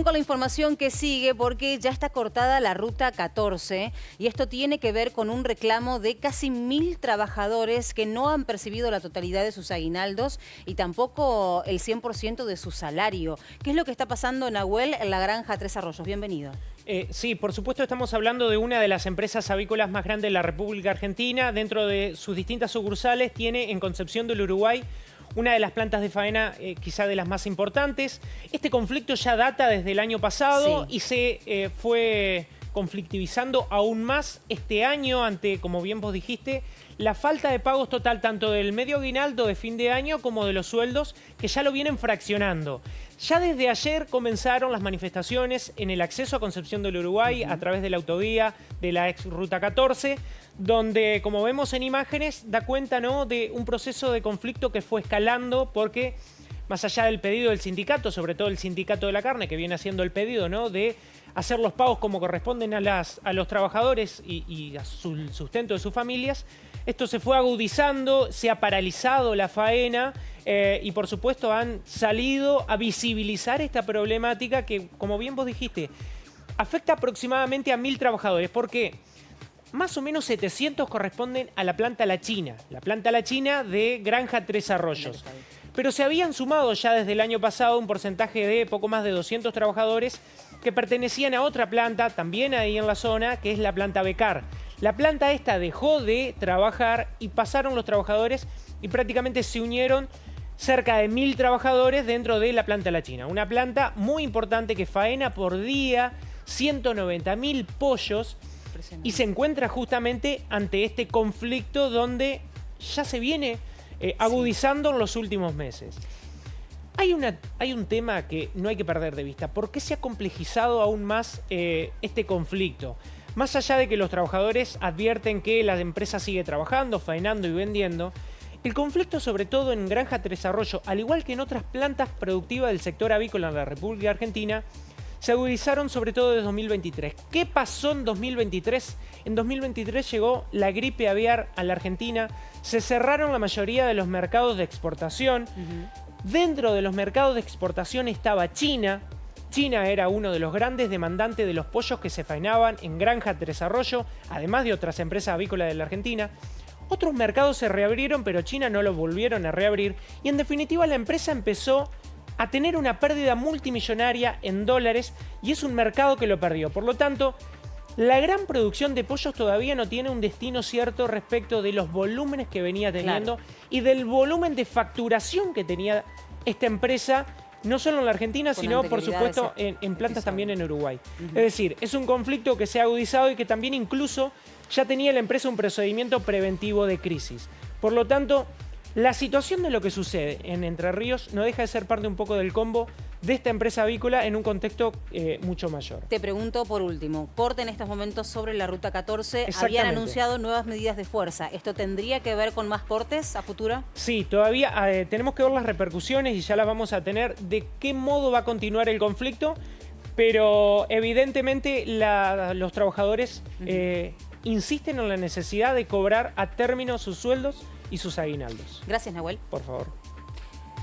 Con la información que sigue, porque ya está cortada la ruta 14 y esto tiene que ver con un reclamo de casi 1000 trabajadores que no han percibido la totalidad de sus aguinaldos y tampoco el 100% de su salario. ¿Qué es lo que está pasando, Nahuel, en la granja Tres Arroyos? Bienvenido. Sí, por supuesto estamos hablando de una de las empresas avícolas más grandes de la República Argentina. Dentro de sus distintas sucursales tiene en Concepción del Uruguay una de las plantas de faena quizá de las más importantes. Este conflicto ya data desde el año pasado y se fue conflictivizando aún más este año ante, como bien vos dijiste, la falta de pagos total tanto del medio aguinaldo de fin de año como de los sueldos que ya lo vienen fraccionando. Ya desde ayer comenzaron las manifestaciones en el acceso a Concepción del Uruguay a través de la autovía de la ex Ruta 14, donde, como vemos en imágenes, da cuenta, ¿no?, de un proceso de conflicto que fue escalando porque, más allá del pedido del sindicato, sobre todo el sindicato de la carne, que viene haciendo el pedido, ¿no?, de hacer los pagos como corresponden a los trabajadores y a su sustento de sus familias, esto se fue agudizando, se ha paralizado la faena y por supuesto han salido a visibilizar esta problemática que, como bien vos dijiste, afecta aproximadamente a 1000 trabajadores. ¿Por qué? Más o menos 700 corresponden a la planta La China de Granja Tres Arroyos. Pero se habían sumado ya desde el año pasado un porcentaje de poco más de 200 trabajadores que pertenecían a otra planta, también ahí en la zona, que es la planta Becar. La planta esta dejó de trabajar y pasaron los trabajadores y prácticamente se unieron cerca de 1000 trabajadores dentro de la planta La China. Una planta muy importante que faena por día 190.000 pollos y se encuentra justamente ante este conflicto donde ya se viene agudizando en los últimos meses. Hay un tema que no hay que perder de vista. ¿Por qué se ha complejizado aún más este conflicto? Más allá de que los trabajadores advierten que la empresa sigue trabajando, faenando y vendiendo, el conflicto, sobre todo en Granja Tres Arroyos, al igual que en otras plantas productivas del sector avícola en la República Argentina, se agudizaron sobre todo desde 2023. ¿Qué pasó en 2023? En 2023 llegó la gripe aviar a la Argentina, se cerraron la mayoría de los mercados de exportación. Dentro de los mercados de exportación estaba China. China era uno de los grandes demandantes de los pollos que se faenaban en Granja Tres Arroyos, además de otras empresas avícolas de la Argentina. Otros mercados se reabrieron, pero China no los volvieron a reabrir. Y en definitiva la empresa empezó a tener una pérdida multimillonaria en dólares y es un mercado que lo perdió. Por lo tanto, la gran producción de pollos todavía no tiene un destino cierto respecto de los volúmenes que venía teniendo y del volumen de facturación que tenía esta empresa, no solo en la Argentina, sino por supuesto en plantas también en Uruguay. Es decir, es un conflicto que se ha agudizado y que también incluso ya tenía la empresa un procedimiento preventivo de crisis. Por lo tanto, la situación de lo que sucede en Entre Ríos no deja de ser parte un poco del combo de esta empresa avícola en un contexto mucho mayor. Te pregunto por último, corte en estos momentos sobre la Ruta 14, habían anunciado nuevas medidas de fuerza. ¿Esto tendría que ver con más cortes a futuro? Sí, todavía tenemos que ver las repercusiones y ya las vamos a tener de qué modo va a continuar el conflicto, pero evidentemente los trabajadores insisten en la necesidad de cobrar a término sus sueldos y sus aguinaldos. Gracias, Nahuel. Por favor.